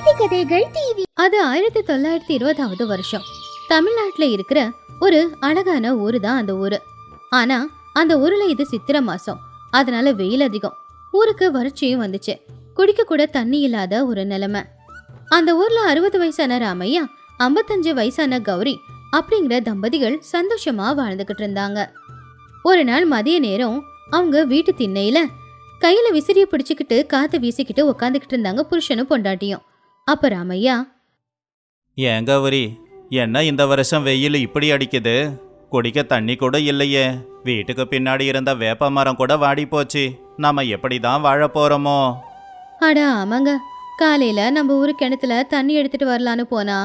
நீதி கதைகள் டிவி. அது 1920வது வருஷம். தமிழ்நாட்டுல இருக்கிற ஒரு அழகான ஊரு தான் அந்த ஊரு. ஆனா அந்த ஊர்ல இது சித்திரை மாசம், அதனால வெயில் அதிகம். ஊருக்கு வறட்சியும் வந்துச்சு. குடிக்க கூட தண்ணி இல்லாத ஒரு நிலைமை. அந்த ஊர்ல 60 வயசான ராமையா, 55 வயசான கௌரி அப்படிங்கிற தம்பதிகள் சந்தோஷமா வாழ்ந்துகிட்டு இருந்தாங்க. ஒரு நாள் மதிய நேரம் அவங்க வீட்டு திண்ணையில கையில விசிறிய பிடிச்சுக்கிட்டு காத்து வீசிக்கிட்டு உக்காந்துக்கிட்டு இருந்தாங்க புருஷனும் பொண்டாட்டியும். அப்ப ராமையா, ஏன் கௌரி, என்ன இந்த வருஷம் வெயில் இப்படி அடிக்குது? குடிக்க தண்ணி கூட இல்லையே. வீட்டுக்கு பின்னாடி இருந்த வேப்ப மரம் கூட வாடி போச்சு. நாம எப்படி தான் வாழ போறோமோ? அட ஆமாங்க, காலையில நம்ம ஊரு கிணத்துல தண்ணி எடுத்துட்டு வரலான்னு போனா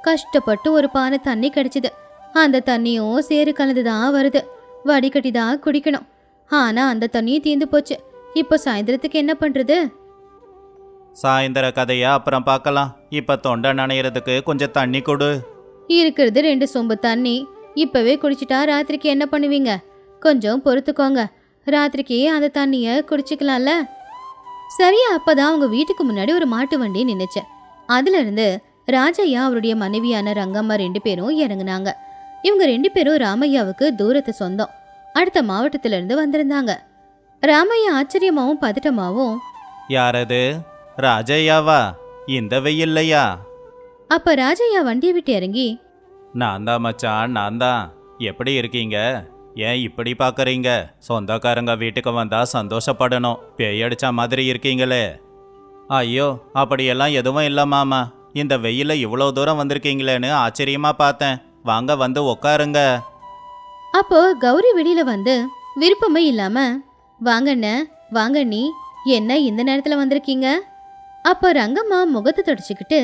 கஷ்டப்பட்டு ஒரு பானை தண்ணி கிடைச்சிது. அந்த தண்ணியும் சேறு கலந்துதான் வருது. வடிகட்டி தான் குடிக்கணும். ஆனா அந்த தண்ணியும் தீந்து போச்சு. இப்ப சாயந்தரத்துக்கு என்ன பண்றது? சாயந்தர கதையா அப்புறம் பார்க்கலாம். இப்ப தொண்டை நனையறதுக்கு கொஞ்சம் தண்ணி கொடு. இருக்கிறது 2 சொம்பு தண்ணி. இப்பவே குடிச்சிட்டா ராத்திரிக்கு என்ன பண்ணுவீங்க? கொஞ்சம் பொறுத்துக்கோங்க, ராத்திரிக்கு அந்த தண்ணிய குடிச்சுக்கலாம்ல. சரியா அப்பதான் அவங்க வீட்டுக்கு முன்னாடி ஒரு மாட்டு வண்டி நின்னுச்சு. அதுல இருந்து ராஜையா அவருடைய மனைவியான ரங்கம்மா 2 பேரும் இறங்குனாங்க. இவங்க 2 பேரும் ராமையாவுக்கு தூரத்து சொந்தம். அடுத்த மாவட்டத்துல இருந்து வந்திருந்தாங்க. ராமையா ஆச்சரியமாவும் பதட்டமாவும், யாரது? ராஜையாவா? இந்த வெயில்லையா? அப்ப ராஜையா வண்டியை விட்டு இறங்கி, நான் தான் மச்சான், நான் தான். எப்படி இருக்கீங்க? ஏன் இப்படி பார்க்குறீங்க? சொந்தக்காரங்க வீட்டுக்கு வந்தா சந்தோஷப்படணும். பேயடிச்ச மாதிரி இருக்கீங்களே. ஐயோ, அப்படியெல்லாம் எதுவும் இல்லை மாமா. இந்த வெயில இவ்வளோ தூரம் வந்திருக்கீங்களேன்னு ஆச்சரியமா பார்த்தேன். வாங்க வந்து உக்காருங்க. அப்போ கௌரி வெளியில வந்து விருப்பமே இல்லாம, வாங்கண்ண வாங்க, நீ என்ன இந்த நேரத்துல வந்திருக்கீங்க? அப்போ ரங்கம்மா முகத்தை தொடச்சிக்கிட்டு,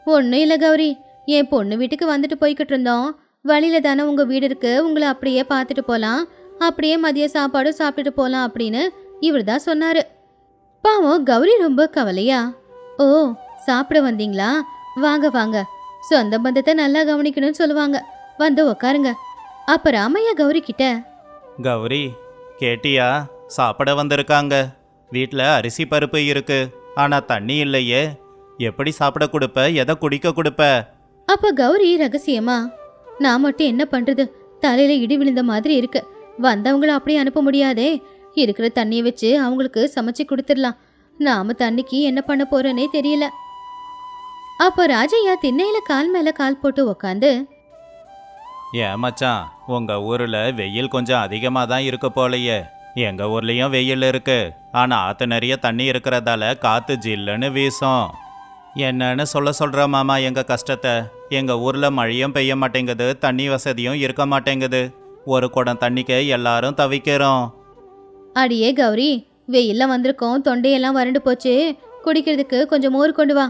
ஒன்றும் இல்லை கௌரி, என் பொண்ணு வீட்டுக்கு வந்துட்டு போய்கிட்டு இருந்தோம். வழியில தானே உங்க வீடு இருக்கு, உங்களை அப்படியே பார்த்துட்டு போலாம், அப்படியே மதிய சாப்பாடும் சாப்பிட்டுட்டு போலாம் அப்படின்னு இவர் தான் சொன்னாரு. பாவம் கௌரி ரொம்ப கவலையா, ஓ சாப்பிட வந்தீங்களா? வாங்க வாங்க, சொந்த பந்தத்தை நல்லா கவனிக்கணும்னு சொல்லுவாங்க, வந்து உக்காருங்க. அப்ப ராமையா கௌரி கிட்ட, கௌரி, கேட்டியா? சாப்பிட வந்திருக்காங்க. வீட்டில் அரிசி பருப்பு இருக்கு, ஆனால் தண்ணி இல்லையே. எப்படி சாப்பிட கொடுப்ப? எதை குடிக்க கொடுப்ப? அப்ப கௌரி ரகசியமா, நான் மட்டும் என்ன பண்றது, தலையில இடி விழுந்த மாதிரி இருக்கு. வந்தவங்கள அப்படியே அனுப்ப முடியாதே. இருக்கிற தண்ணியை வச்சு அவங்களுக்கு சமைச்சு கொடுத்துடலாம். நாம தண்ணிக்கு என்ன பண்ண போறோன்னே தெரியல. அப்ப ராஜையா திண்ணையில கால் மேல கால் போட்டு உக்காந்து, ஏன் மச்சான், உங்க ஊர்ல வெயில் கொஞ்சம் அதிகமாக தான் இருக்கு போலையே. எங்க ஊர்லயும் வெயில் இருக்கு, ஆனா ஆத்து நிறைய தண்ணி இருக்கிறதால காத்து ஜில்லுன்னு வீசும். என்னன்னு சொல்ற மாமா எங்க கஷ்டத்தை. எங்க ஊர்ல மழையும் பெய்ய மாட்டேங்குது, தண்ணி வசதியும் இருக்க மாட்டேங்குது. ஒரு குடம் தண்ணிக்கு எல்லாரும் தவிக்கிறோம். அடியே கௌரி, வெயில்ல வந்திருக்கோம், தொண்டையெல்லாம் வறண்டு போச்சு, குடிக்கிறதுக்கு கொஞ்சம் மோர் கொண்டு வா.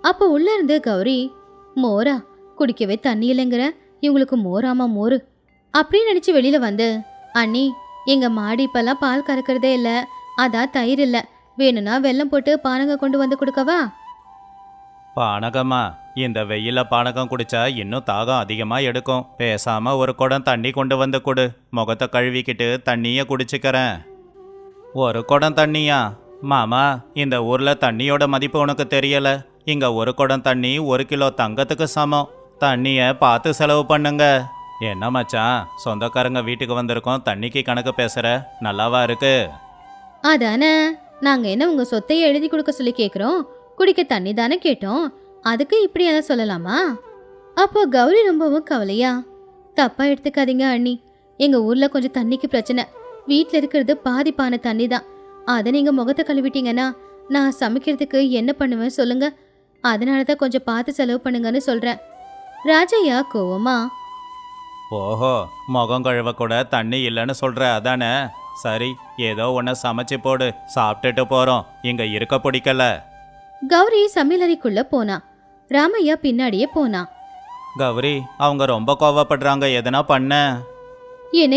அப்போ உள்ள இருந்து கௌரி, மோரா? குடிக்கவே தண்ணி இல்லைங்கிற, இவங்களுக்கு மோராமா மோரு அப்படின்னு நினைச்சு வெளியில வந்து, அண்ணி எங்க மாடி இப்பெல்லாம் பால் கறக்கிறதே இல்ல, அதான் தயிர் இல்ல, வேணும்னா வெல்லம் போட்டு பானகம் கொண்டு வந்து கொடுக்கவா? பானகமா? இந்த வெயில பானகம் குடிச்சா இன்னும் தாகம் அதிகமா எடுக்கும். பேசாம ஒரு குடம் தண்ணி கொண்டு வந்து கொடு. முகத்தை கழுவிக்கிட்டு தண்ணிய குடிச்சுக்கிறேன். ஒரு குடம் தண்ணியா? மாமா, இந்த ஊர்ல தண்ணியோட மதிப்பு உனக்கு தெரியல. இங்க ஒரு குடம் தண்ணி 1 கிலோ தங்கத்துக்கு சமம். தண்ணிய பார்த்து செலவு பண்ணுங்க. என்ன மச்சான், சொந்தக்காரங்க வீட்டுக்கு வந்திருக்கோம், தண்ணிக்கு கணக்கு பேசுற? நல்லாவா இருக்கு? அதானே, நாங்க என்ன உங்க சொத்தையை எழுதி கொடுக்க சொல்லி கேக்குறோம்? குடிக்க தண்ணி தானே கேட்டோம், அதுக்கு இப்படி எல்லாம் சொல்லலாமா? அப்போ கௌரி ரொம்பவும் கவலையா, தப்பா எடுத்துக்காதீங்க அண்ணி, எங்க ஊர்ல கொஞ்சம் தண்ணிக்கு பிரச்சனை. வீட்டுல இருக்கிறது பாதிப்பான தண்ணி தான். அதை நீங்க முகத்தை கழுவிட்டீங்கன்னா நான் சமைக்கிறதுக்கு என்ன பண்ணுவேன் சொல்லுங்க? அதனாலதான் கொஞ்சம் பார்த்து செலவு பண்ணுங்கன்னு சொல்றேன். ராஜையா கோவமா, ஓஹோ, முகம் கழுவ கூட தண்ணி இல்லைன்னு சொல்ற அதானே? சரி, ஏதோ ஒன்று சமைச்சு போடு, சாப்பிட்டுட்டு போறோம். இங்க இருக்க பிடிக்கல. கௌரி சமையலறைக்குள்ள போனா. ராமையா பின்னாடியே போனா. கௌரி, அவங்க ரொம்ப கோவப்படுறாங்க, எதனா பண்ண?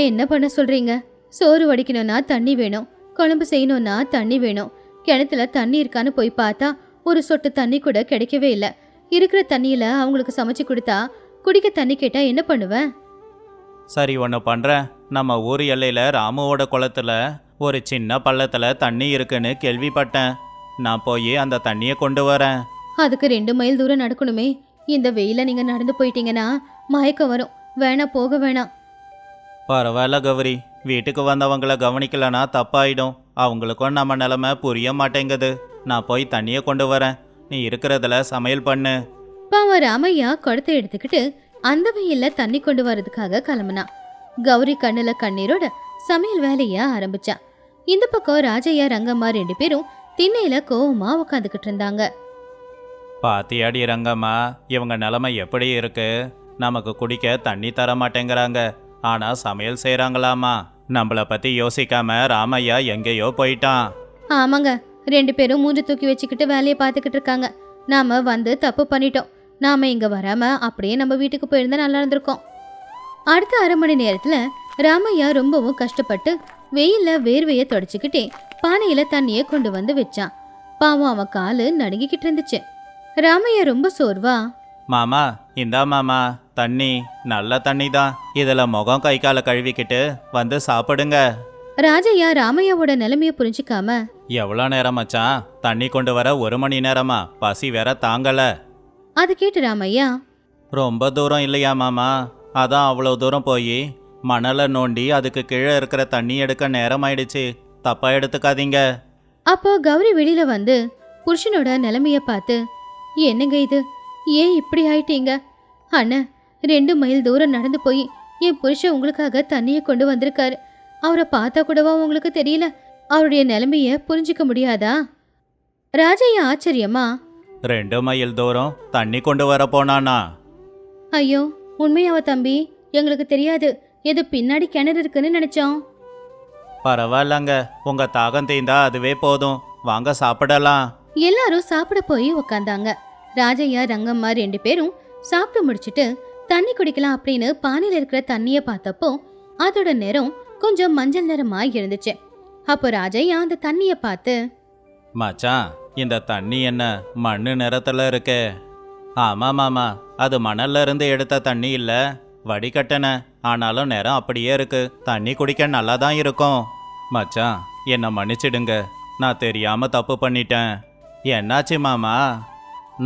என்ன பண்ண சொல்றீங்க? சோறு வடிக்கணும்னா தண்ணி வேணும், குழம்பு செய்யணும்னா தண்ணி வேணும். கிணத்துல தண்ணி இருக்கான்னு போய் பார்த்தா ஒரு சொட்டு தண்ணி கூட கிடைக்கவே இல்லை. இருக்கிற தண்ணியில அவங்களுக்கு சமைச்சு கொடுத்தா குடிக்க தண்ணி கேட்டா என்ன பண்ணுவேன்? சரி, ஒன்று பண்ணுறேன். நம்ம ஊர் எல்லையில் ராமுவோட குளத்துல ஒரு சின்ன பள்ளத்தில் தண்ணி இருக்குன்னு கேள்விப்பட்டேன். நான் போய் அந்த தண்ணியை கொண்டு வரேன். அதுக்கு 2 மைல் தூரம் நடக்கணுமே. இந்த வெயில நீங்க நடந்து போயிட்டீங்கன்னா மயக்கம் வரும். வேணா, போக வேணாம். பரவாயில்ல கௌரி, வீட்டுக்கு வந்தவங்கள கவனிக்கலனா தப்பாயிடும். அவங்களுக்கும் நம்ம நிலைமை புரிய மாட்டேங்குது. நான் போய் தண்ணியை கொண்டு வரேன், நீ இருக்கிறதுல சமையல் பண்ணு. பாவம் ராமையா குடத்தை எடுத்துக்கிட்டு அந்த வெயில்ல தண்ணி கொண்டு வரதுக்காக கிளம்புனான். கௌரி கண்ணுல கண்ணீரோட சமையல் வேலைய ஆரம்பிச்சா. இந்த பக்கம் ராஜையா ரங்கம்மா 2 பேரும் திண்ணையில கோவமா உட்காந்துக்கிட்டு இருந்தாங்க. பாத்தியாடி ரங்கம்மா, இவங்க நிலைமை எப்படி இருக்கு? நமக்கு குடிக்க தண்ணி தர மாட்டேங்கிறாங்க, ஆனா சமையல் செய்கிறாங்களாமா. நம்மளை பற்றி யோசிக்காம ராமையா எங்கேயோ போயிட்டான். ஆமாங்க, 2 பேரும் மூஞ்சி தூக்கி வச்சுக்கிட்டு வேலையை பார்த்துக்கிட்டு இருக்காங்க. நாம வந்து தப்பு பண்ணிட்டோம். நாம இங்க வராம அப்படியே நம்ம வீட்டுக்கு போயிருந்தா நல்லா இருந்திருக்கோம். அடுத்த 1/2 மணி நேரத்துல ராமையா ரொம்பவும் கஷ்டப்பட்டு வெயில்ல வேர்வைய தொடச்சுக்கிட்டே பானையில தண்ணிய கொண்டு வந்து வச்சான். பாவம் அவன் காலு நடுங்கிக்கிட்டு இருந்துச்சு. ராமையா ரொம்ப சோர்வா, மாமா இந்தா மாமா தண்ணி, நல்ல தண்ணி தான், இதில் முகம் கை காலை கழுவிக்கிட்டு வந்து சாப்பிடுங்க. ராஜையா ராமையாவோட நிலைமைய புரிஞ்சுக்காம, எவ்வளோ நேரம் மச்சான்? தண்ணி கொண்டு வர 1 மணி நேரமா? பசி வேற தாங்கல. அது கேட்டு ராமையா, ரொம்ப தூரம் இல்லையா மாமா? அதான் அவ்வளோ தூரம் போய் மணலை நோண்டி அதுக்கு கீழே இருக்கிற தண்ணி எடுக்க நேரம் ஆயிடுச்சு, தப்பா எடுத்துக்காதீங்க. அப்போ கௌரி வெளியில வந்து புருஷனோட நிலைமைய பார்த்து, என்னங்க இது, ஏன் இப்படி ஆயிட்டீங்க? அண்ணன் 2 மைல் தூரம் நடந்து போய் என் புருஷன் உங்களுக்காக தண்ணியை கொண்டு வந்திருக்காரு. அவரை பார்த்தா கூடவா உங்களுக்கு தெரியல? அவருடைய நிலைமைய புரிஞ்சுக்க முடியாதா? ராஜையா ஆச்சரியமா, 2 மைல் தூரம் தண்ணி கொண்டு வர போனானா? ஐயோ உண்மையாவா தம்பி? எங்களுக்கு தெரியாது, ஏதோ பின்னாடி கிணறு இருக்குன்னு நினைச்சோம். பரவாயில்லங்க, உங்க தாகம் தீந்தா அதுவே போதும், வாங்க சாப்பிடலாம். எல்லாரும் சாப்பிட போய் உக்காந்தாங்க. ராஜையா ரங்கம்மா 2 பேரும் சாப்பிட்டு முடிச்சிட்டு தண்ணி குடிக்கலாம் அப்படின்னு பானையில இருக்கிற தண்ணிய பார்த்தப்போ அதோட நிறம் கொஞ்சம் மஞ்சள் நிறமா இருந்துச்சு. அப்போ ராஜையா அந்த தண்ணிய பார்த்து, மச்சான் இந்த தண்ணி என்ன மண்ணு நிறத்துல இருக்கே? ஆமா மாமா, அது மணல்ல இருந்து எடுத்த தண்ணி இல்ல, வடிகட்டன. ஆனாலும் நிறம் அப்படியே இருக்கு, தண்ணி குடிக்க நல்லா தான் இருக்கும். மச்சான் என்னை மன்னிச்சிடுங்க, நான் தெரியாம தப்பு பண்ணிட்டேன். என்னாச்சு மாமா?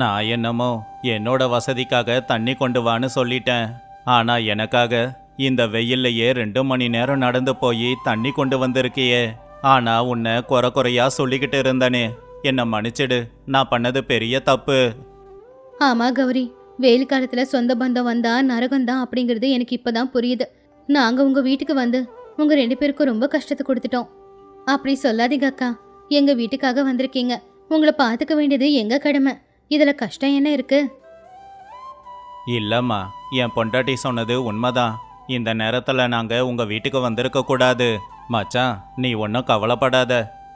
நான் என்னமோ என்னோட வசதிக்காக தண்ணி கொண்டு வான்னு சொல்லிட்டேன். ஆனா எனக்காக இந்த வெயில்லையே 2 மணி நேரம் நடந்து போய் தண்ணி கொண்டு வந்திருக்கியே. ஆனா உன்னை குறையா சொல்லிக்கிட்டு இருந்தனே, என்னை மன்னிச்சிடு, நான் பண்ணது பெரிய தப்பு. ஆமா கௌரி, வெயில் காலத்துல சொந்த பந்தம் வந்தா நரகம்தான் அப்படிங்கிறது எனக்கு இப்பதான் புரியுது. நாங்க உங்க வீட்டுக்கு வந்து உங்க 2 பேருக்கும் ரொம்ப கஷ்டத்தை கொடுத்துட்டோம். அப்படி சொல்லாதீங்க அக்கா, எங்க வீட்டுக்காக வந்திருக்கீங்க, உங்களை பார்த்துக்க வேண்டியது எங்க கடமை. இதுல கஷ்டம் என்ன இருக்கு? இல்லம்மா, என் பொண்டாட்டி சொன்னது உண்மைதான். இந்த நேரத்தில் நாங்கள் உங்கள் வீட்டுக்கு வந்திருக்க கூடாது. மச்சான் நீ ஒன்றும் கவலைப்படாத,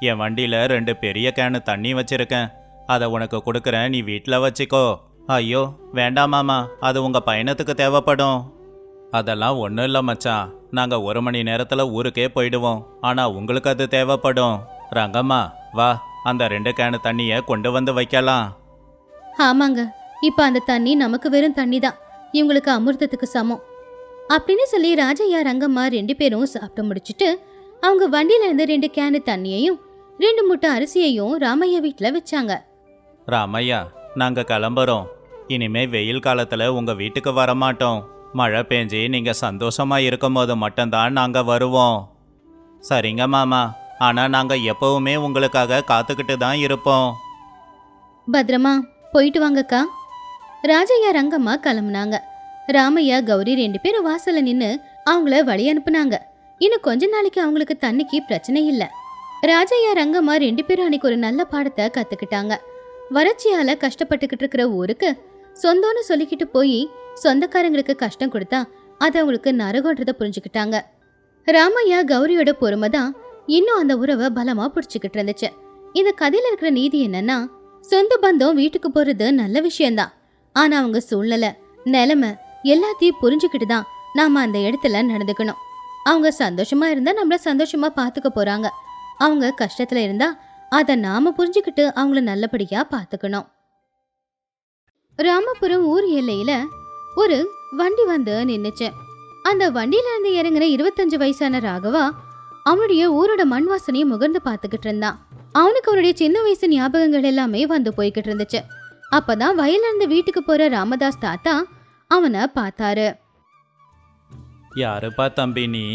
என் வண்டியில் 2 பெரிய கேனு தண்ணி வச்சிருக்கேன், அதை உனக்கு கொடுக்குறேன், நீ வீட்டில் வச்சிக்கோ. ஐயோ வேண்டாமாம்மா, அது உங்கள் பயணத்துக்கு தேவைப்படும். அதெல்லாம் ஒன்றும் இல்லை மச்சான், நாங்கள் 1 மணி நேரத்தில் ஊருக்கே போயிடுவோம், ஆனால் உங்களுக்கு அது தேவைப்படும். ரங்கம்மா வா, அந்த 2 கேனு தண்ணியை கொண்டு வந்து வைக்கலாம். ஆமாங்க, இப்ப அந்த தண்ணி நமக்கு வெறும் தண்ணி தான், இவங்களுக்கு அமிர்தத்துக்கு சமம் அப்படின்னு சொல்லி ராஜையா ரங்கம்மா 2 பேரும் சாப்பிட்டு முடிச்சுட்டு அவங்க வண்டியில இருந்து 2 கேனு தண்ணியையும் 2 மூட்டை அரிசியையும் ராமையா வீட்டுல வச்சாங்க. ராமையா நாங்கள் கிளம்புறோம், இனிமே வெயில் காலத்தில் உங்கள் வீட்டுக்கு வரமாட்டோம். மழை பெஞ்சு நீங்கள் சந்தோஷமாக இருக்கும் போது மட்டும்தான் நாங்கள் வருவோம். சரிங்க மாமா, ஆனால் நாங்கள் எப்பவுமே உங்களுக்காக காத்துக்கிட்டு தான் இருப்போம். பத்திரமா போயிட்டு வாங்கக்கா. ராஜையா ரங்கம்மா கிளம்புனாங்க. ராமையா கௌரி 2 பேரும் வாசல்ல நின்னு அவங்கள வழி அனுப்புனாங்க. இன்னும் கொஞ்ச நாளைக்கு அவங்களுக்கு தண்ணிக்கு பிரச்சனை இல்ல. ராஜையா ரங்கம்மா 2 பேரும் அன்னைக்கு ஒரு நல்ல பாடத்தை கத்துக்கிட்டாங்க. வறட்சியால கஷ்டப்பட்டுக்கிட்டு இருக்கிற ஊருக்கு சொந்தம்னு சொல்லிக்கிட்டு போய் சொந்தக்காரங்களுக்கு கஷ்டம் கொடுத்தா அது அவங்களுக்கு நரகன்றத புரிஞ்சுக்கிட்டாங்க. ராமையா கௌரியோட பொறுமை தான் இன்னும் அந்த உறவை பலமா பிடிச்சுக்கிட்டு இருந்துச்சு. இந்த கதையில இருக்கிற நீதி என்னன்னா, சொந்த பந்தம் வீட்டுக்கு போறது நல்ல விஷயம்தான், ஆனா அவங்க சூழ்நிலை நிலைமை எல்லாத்தையும் புரிஞ்சுக்கிட்டு தான் நாம அந்த இடத்துல நடந்துக்கணும். அவங்க சந்தோஷமா இருந்தா நம்மள சந்தோஷமா பாத்துக்க போறாங்க, அவங்க கஷ்டத்துல இருந்தா அதை நாம புரிஞ்சுக்கிட்டு அவங்கள நல்லபடியா பாத்துக்கணும். ராமபுரம் ஊர் எல்லையில ஒரு வண்டி வந்து நின்னுச்சு. அந்த வண்டியில இருந்து இறங்குற 25 வயசான ராகவா அவனுடைய ஊரோட மண் வாசனையை முகர்ந்து பாத்துக்கிட்டு இருந்தான். அவனுக்கு அவனுடைய சின்ன வயசு ஞாபகங்கள் எல்லாமே வந்து போய்கிட்டு இருந்துச்சு. அப்பதான் வயல்ல இருந்து வீட்டுக்கு போற ராமதாஸ் தாத்தா அவனை பார்த்தாரு. யாருப்பா தம்பி நீ?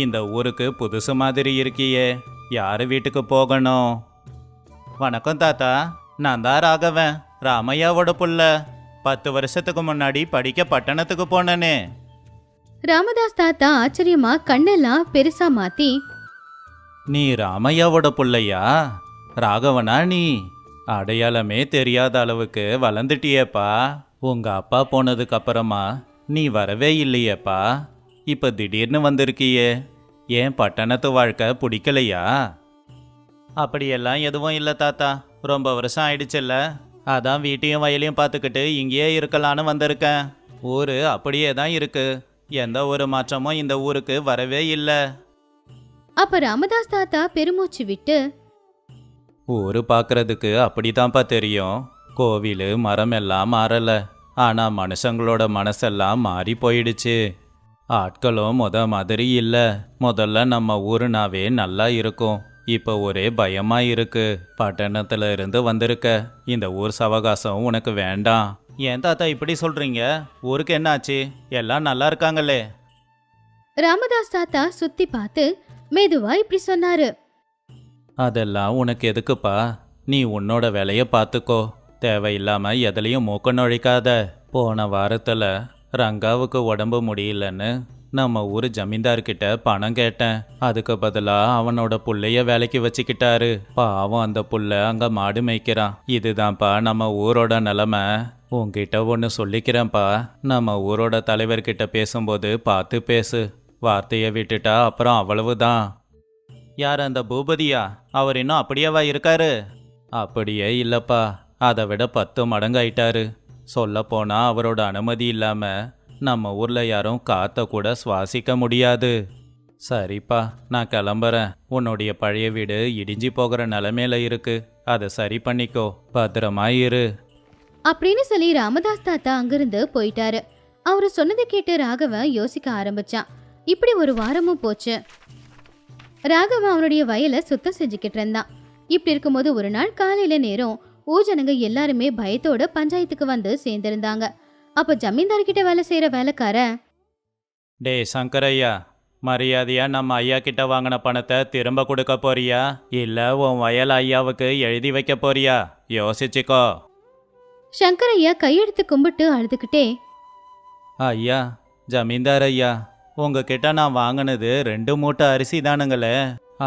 இந்த ஊருக்கு புதுசு மாதிரி இருக்கியே. யாரு வீட்டுக்கு போகணும்? வணக்கம் தாத்தா, நான் தான் ராகவன், ராமையாவோட புள்ள. 10 வருஷத்துக்கு முன்னாடி படிக்க பட்டணத்துக்கு போனனே. ராமதாஸ் தாத்தா ஆச்சரியமா கண்ணெல்லாம் பெருசா மாத்தி, நீ ராமையாவோட புள்ளையா? ராகவனா நீ? அடையாளமே தெரியாத அளவுக்கு வளர்ந்துட்டியேப்பா. உங்க அப்பா போனதுக்கு அப்புறமா நீ வரவே இல்லையேப்பா. இப்ப திடீர்னு வந்திருக்கியே. ஏன் பட்டணத்து வாழ்க்கை பிடிக்கலையா? அப்படியெல்லாம் எதுவும் இல்லை தாத்தா, ரொம்ப வருஷம் ஆயிடுச்சுல்ல. அதான் வீட்டையும் வயலையும் பார்த்துக்கிட்டு இங்கேயே இருக்கலான்னு வந்திருக்கேன். ஊரு அப்படியே தான் இருக்கு. எந்த ஒரு மாற்றமும் இந்த ஊருக்கு வரவே இல்லை. அப்ப ராமதாஸ் தாத்தா பெருமூச்சு விட்டு, ஊரு பார்க்கறதுக்கு அப்படிதான்ப்பா தெரியும். கோவில் மரம் எல்லாம் மாறல, ஆனா மனுஷங்களோட மனசெல்லாம் மாறி போயிடுச்சு. ஆட்களும் மாதிரி இல்ல. முதல்ல நம்ம ஊருனாவே நல்லா இருக்கும். இப்ப ஒரே பயமா இருக்கு. பட்டணத்துல இருந்து வந்திருக்க, இந்த ஊர் சவகாசம் உனக்கு வேண்டாம். ஏன் தாத்தா இப்படி சொல்றீங்க? ஊருக்கு என்னாச்சு? எல்லாம் நல்லா இருக்காங்களே. ராமதாஸ் தாத்தா சுத்தி பார்த்து மெதுவா இப்படி சொன்னாரு. அதெல்லாம் உனக்கு எதுக்குப்பா? நீ உன்னோட வேலையை பார்த்துக்கோ. தேவையில்லாம எதுலையும் மூக்க நுழைக்காத. போன வாரத்துல ரங்காவுக்கு உடம்பு முடியலன்னு நம்ம ஊர் ஜமீன்தார்கிட்ட பணம் கேட்டேன். அதுக்கு பதிலாக அவனோட புள்ளைய வேலைக்கு வச்சுக்கிட்டாரு. பாவம், அந்த புள்ள அங்க மாடு மேய்க்கிறான். இதுதான்ப்பா நம்ம ஊரோட நிலைமை. உன்கிட்ட ஒன்று சொல்லிக்கிறேன்ப்பா, நம்ம ஊரோட தலைவர்கிட்ட பேசும்போது பார்த்து பேசு. வார்த்தையை விட்டுட்டா அப்புறம் அவ்வளவுதான். யார் அந்த பூபதியா? அவர் இன்னும் அப்படியேவா இருக்காரு? அப்படியே இல்லப்பா, அதை விட 10 மடங்கு ஆயிட்டாரு. சொல்லப்போனா அவரோட அனுமதி இல்லாம நம்ம ஊர்ல யாரும் காத்த கூட சுவாசிக்க முடியாது. சரிப்பா, நான் கிளம்புறேன். உன்னுடைய பழைய வீடு இடிஞ்சி போகிற நிலைமையில இருக்கு. அதை சரி பண்ணிக்கோ. பத்திரமா இரு அப்படின்னு சொல்லி ராமதாஸ் தாத்தா அங்கிருந்து போயிட்டாரு. அவரு சொன்னதை கேட்டு ராகவன் யோசிக்க ஆரம்பிச்சான். இப்படி ஒரு வாரமும் போச்சு. ராகவன் அவனுடைய வயலை சுத்தம் செஞ்சுக்கிட்டு இருந்தான். இப்படி இருக்கும்போது ஒரு நாள் காலையில நேரம் ஊஜனங்க எல்லாருமே பயத்தோட பஞ்சாயத்துக்கு வந்து சேர்ந்திருந்தாங்க. அப்ப ஜமீன்தார்கிட்ட வேலை செய்யற வேலைக்கார, டே சங்கரையா, மரியாதையா நம்ம ஐயா கிட்ட வாங்கின பணத்தை திரும்ப கொடுக்க போறியா, இல்ல உன் வயல் ஐயாவுக்கு எழுதி வைக்க போறியா? யோசிச்சுக்கோ. சங்கரையா கையெடுத்து கும்பிட்டு அழுதுகிட்டே, ஐயா, ஜமீன்தார் ஐயா, உங்ககிட்ட நான் வாங்கினது 2 மூட்டை அரிசி தானுங்களே.